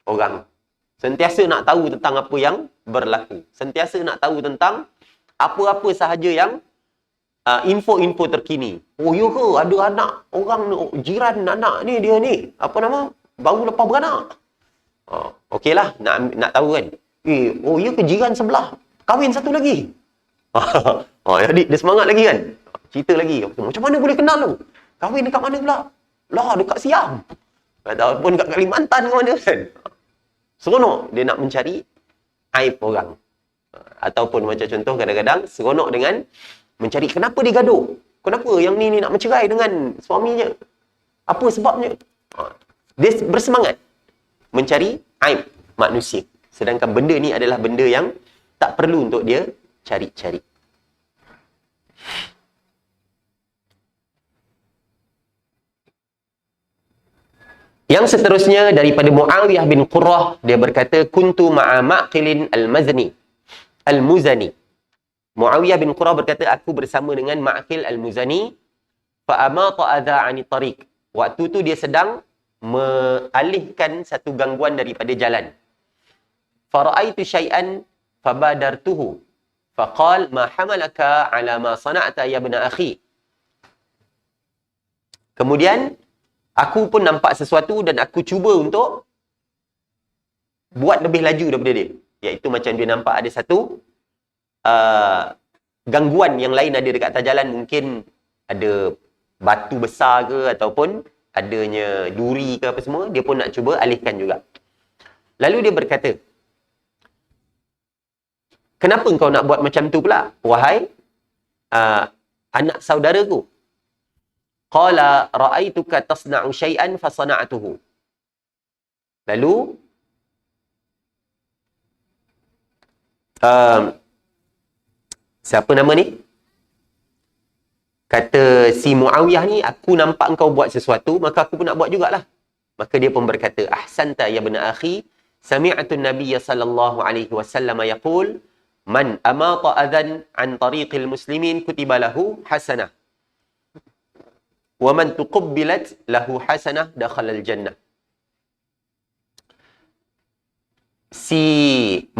orang. Sentiasa nak tahu tentang apa yang berlaku. Sentiasa nak tahu tentang apa-apa sahaja yang info-info terkini. Oh ya ke? Ada anak orang jiran anak ni dia ni. Apa nama? Baru lepas beranak. Okeylah nak tahu kan. Oh ya ke jiran sebelah? Kahwin satu lagi. Jadi dia semangat lagi kan. Cerita lagi. Macam mana boleh kenal tu? Kahwin dekat mana pula? Lah dekat Siam. Ataupun dekat Kalimantan ke mana kan. Seronok dia nak mencari aib orang. Ataupun macam contoh kadang-kadang seronok dengan mencari kenapa dia gaduh. Kenapa yang ni nak mencerai dengan suaminya? Apa sebabnya? Dia bersemangat mencari aib manusia. Sedangkan benda ni adalah benda yang tak perlu untuk dia cari-cari. Yang seterusnya daripada Muawiyah bin Qurrah, dia berkata, kuntu ma'a Ma'qilin al-Muzani. Muawiyah bin Qurrah berkata, aku bersama dengan Ma'qil al-Muzani, fa'amata adha 'ani tariq. Waktu tu dia sedang mengalihkan satu gangguan daripada jalan. Fara'aitu syai'an fabadartuhu. Faqal ma hamalaka 'ala ma sana'ta ya ibna akhi. Kemudian aku pun nampak sesuatu dan aku cuba untuk buat lebih laju daripada dia. Iaitu macam dia nampak ada satu gangguan yang lain ada dekat atas jalan. Mungkin ada batu besar ke ataupun adanya duri ke apa semua. Dia pun nak cuba alihkan juga. Lalu dia berkata, kenapa engkau nak buat macam tu pula? Wahai anak saudaraku. Qala ra'aituka tasna'u syai'an fa sana'tuhu. Lalu siapa nama ni? Kata si Muawiyah ni, aku nampak engkau buat sesuatu, maka aku pun nak buat jugalah. Maka dia pun berkata, ahsanta ya ibna akhi, sami'tu an-nabiy sallallahu alaihi wasallam yaqul, man amata adhan an tariqil muslimin kutiba lahu hasanah. Wa man tuqabbilat lahu hasanah dakhala al-jannah. Si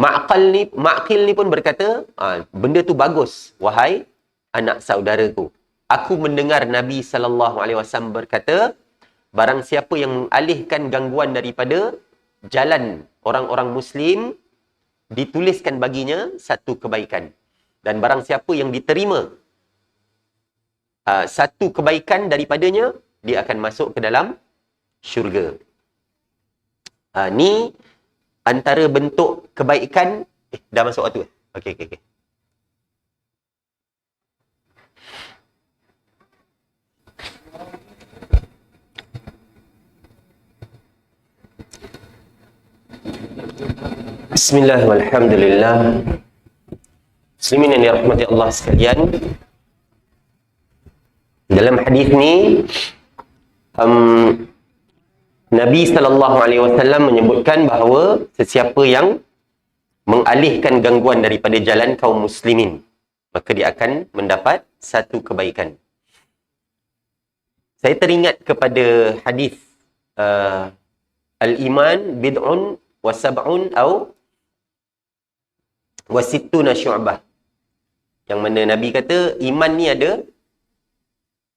Ma'qil ni pun berkata, benda tu bagus wahai anak saudaraku. Aku mendengar Nabi sallallahu alaihi wasallam berkata, barang siapa yang mengalihkan gangguan daripada jalan orang-orang muslim, dituliskan baginya satu kebaikan. Dan barang siapa yang diterima satu kebaikan daripadanya, dia akan masuk ke dalam syurga. Ni antara bentuk kebaikan. Dah masuk waktu? Okey. Bismillah walhamdulillah. Muslimin yang dirahmati Allah sekalian. Dalam hadis ni Nabi SAW menyebutkan bahawa sesiapa yang mengalihkan gangguan daripada jalan kaum muslimin, maka dia akan mendapat satu kebaikan. Saya teringat kepada hadis al-iman bid'un wa sab'un aw wa sittuna syu'bah, yang mana Nabi kata iman ni ada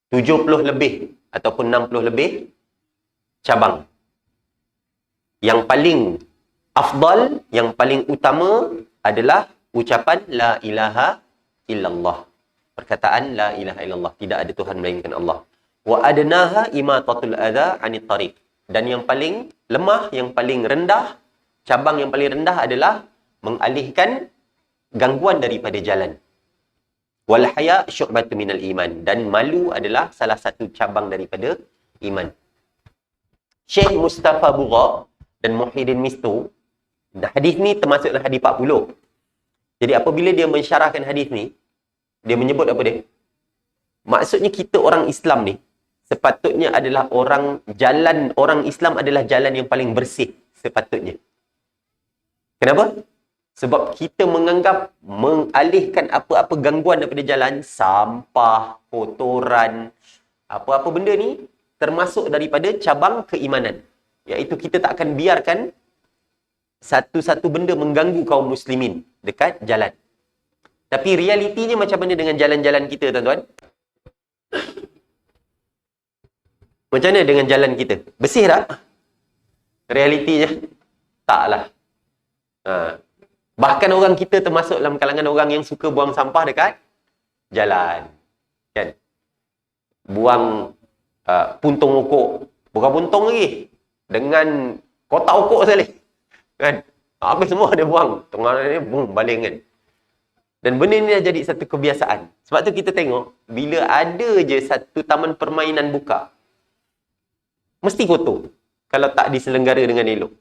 70 lebih ataupun 60 lebih cabang. Yang paling afdal, yang paling utama adalah ucapan la ilaha illallah. Perkataan la ilaha illallah, tidak ada Tuhan melainkan Allah. Wa adnaha imatatul adza 'anit tariq. Dan yang paling lemah, yang paling rendah, cabang yang paling rendah adalah mengalihkan gangguan daripada jalan. Wal haya syu'batun minal iman. Dan malu adalah salah satu cabang daripada iman. Syekh Mustafa Bugha dan Muhyiddin Mistu, hadis ni termasuk dalam hadis 40. Jadi apabila dia mensyarahkan hadis ni, dia menyebut apa dia? Maksudnya kita orang Islam ni, sepatutnya adalah orang Islam adalah jalan yang paling bersih sepatutnya. Kenapa? Sebab kita menganggap mengalihkan apa-apa gangguan daripada jalan, sampah, kotoran, apa-apa benda ni termasuk daripada cabang keimanan. Iaitu kita tak akan biarkan satu-satu benda mengganggu kaum muslimin dekat jalan. Tapi realitinya macam mana dengan jalan-jalan kita, tuan-tuan? Macam mana dengan jalan kita? Bersih tak? Realitinya? Taklah. Bahkan orang kita termasuk dalam kalangan orang yang suka buang sampah dekat jalan. Kan? Buang puntung okok. Bukan puntung lagi. Dengan kotak okok sekali. Kan? Habis semua dia buang. Tengah ni, boom, baling kan. Dan benda ni dah jadi satu kebiasaan. Sebab tu kita tengok, bila ada je satu taman permainan buka, mesti kotor. Kalau tak diselenggara dengan elok.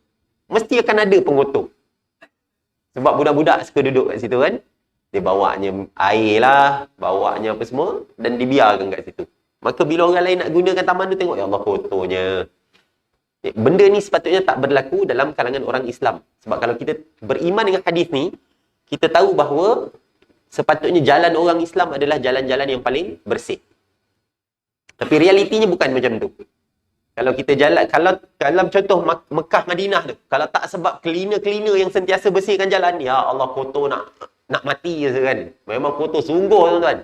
Mesti akan ada pengotor. Sebab budak-budak suka duduk kat situ kan. Dia bawanya air lah, bawanya apa semua, dan dibiarkan kat situ. Maka bila orang lain nak gunakan taman tu, tengok, ya Allah kotornya. Benda ni sepatutnya tak berlaku dalam kalangan orang Islam. Sebab kalau kita beriman dengan hadis ni, kita tahu bahawa sepatutnya jalan orang Islam adalah jalan-jalan yang paling bersih. Tapi realitinya bukan macam tu. Kalau kita jalan, kalau contoh Mekah, Madinah tu, kalau tak sebab cleaner-cleaner yang sentiasa bersihkan jalan, ya Allah kotor nak mati je kan. Memang kotor sungguh, tuan-tuan.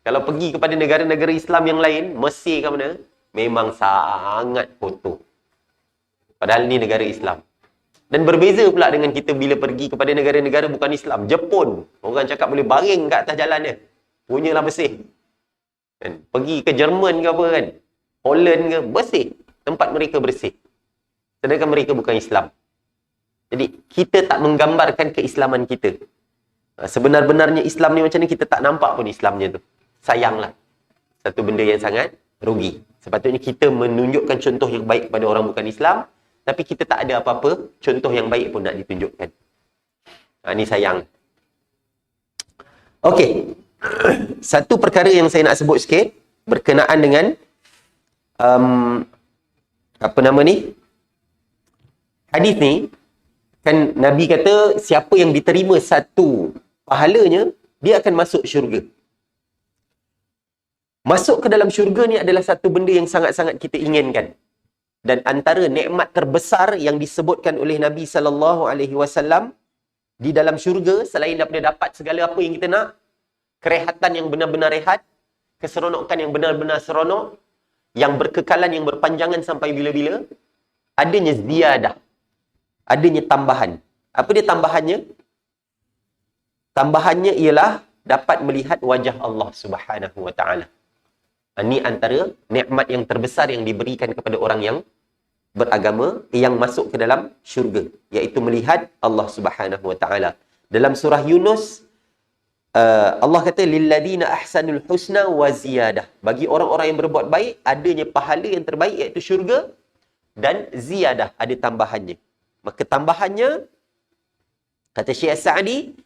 Kalau pergi kepada negara-negara Islam yang lain, Mesir ke mana, memang sangat kotor. Padahal ni negara Islam. Dan berbeza pula dengan kita bila pergi kepada negara-negara bukan Islam. Jepun, orang cakap boleh baring kat atas jalan dia. Punyalah bersih. Kan? Pergi ke Jerman ke apa kan, Holland ke, bersih. Tempat mereka bersih. Sedangkan mereka bukan Islam. Jadi, kita tak menggambarkan keislaman kita. Sebenar-benarnya Islam ni macam ni, kita tak nampak pun Islamnya tu. Sayanglah. Satu benda yang sangat rugi. Sepatutnya kita menunjukkan contoh yang baik kepada orang bukan Islam, tapi kita tak ada apa-apa contoh yang baik pun nak ditunjukkan. Ini sayang. Okey. Satu perkara yang saya nak sebut sikit berkenaan dengan hadis ni, kan Nabi kata siapa yang diterima satu pahalanya, dia akan masuk syurga. Masuk ke dalam syurga ni adalah satu benda yang sangat-sangat kita inginkan. Dan antara nikmat terbesar yang disebutkan oleh Nabi SAW di dalam syurga, selain daripada dapat segala apa yang kita nak, kerehatan yang benar-benar rehat, keseronokan yang benar-benar seronok, yang berkekalan, yang berpanjangan sampai bila-bila, adanya ziyadah, adanya tambahan. Apa dia tambahannya? Tambahannya ialah dapat melihat wajah Allah Subhanahu Wa Taala. Ini antara nikmat yang terbesar yang diberikan kepada orang yang beragama yang masuk ke dalam syurga, iaitu melihat Allah Subhanahu Wa Taala. Dalam surah Yunus, Allah kata lilladzina ahsanul husna wa ziyadah. Bagi orang-orang yang berbuat baik, adanya pahala yang terbaik iaitu syurga, dan ziyadah, ada tambahannya. Maka tambahannya, kata Syekh Sa'di,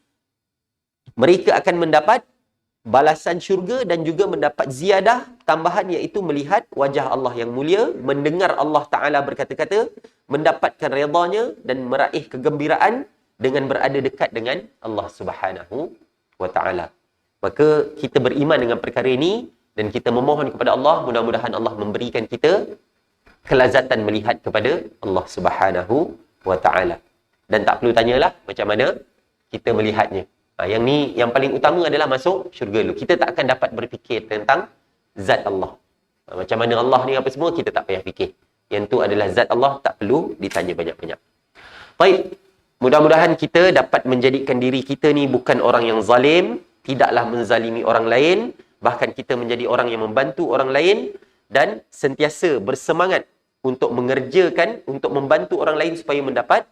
mereka akan mendapat balasan syurga dan juga mendapat ziyadah tambahan, iaitu melihat wajah Allah yang mulia, mendengar Allah Ta'ala berkata-kata, mendapatkan redanya dan meraih kegembiraan dengan berada dekat dengan Allah Subhanahu Wa Ta'ala. Maka kita beriman dengan perkara ini dan kita memohon kepada Allah, mudah-mudahan Allah memberikan kita kelazatan melihat kepada Allah Subhanahu Wa Ta'ala. Dan tak perlu tanyalah macam mana kita melihatnya. Yang ni, yang paling utama adalah masuk syurga dulu. Kita tak akan dapat berfikir tentang zat Allah. Macam mana Allah ni apa semua, kita tak payah fikir. Yang tu adalah zat Allah, tak perlu ditanya banyak-banyak. Baik, mudah-mudahan kita dapat menjadikan diri kita ni bukan orang yang zalim, tidaklah menzalimi orang lain, bahkan kita menjadi orang yang membantu orang lain dan sentiasa bersemangat untuk mengerjakan, untuk membantu orang lain supaya mendapat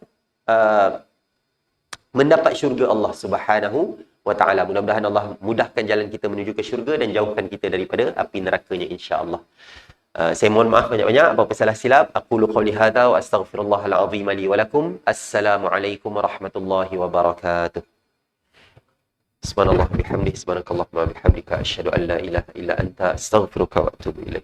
syurga Allah Subhanahu wa ta'ala. Mudah-mudahan Allah mudahkan jalan kita menuju ke syurga dan jauhkan kita daripada api nerakanya, insya-Allah. Saya mohon maaf banyak-banyak apa-apa salah silap. Aqulu qawli hadza wa astaghfirullahal azim li wa lakum. Assalamualaikum warahmatullahi wabarakatuh. Subhanallah bihamdihi, subhanakallahumma bihamdika, asyhadu an la ilaha illa anta, astaghfiruka wa atubu ilaik.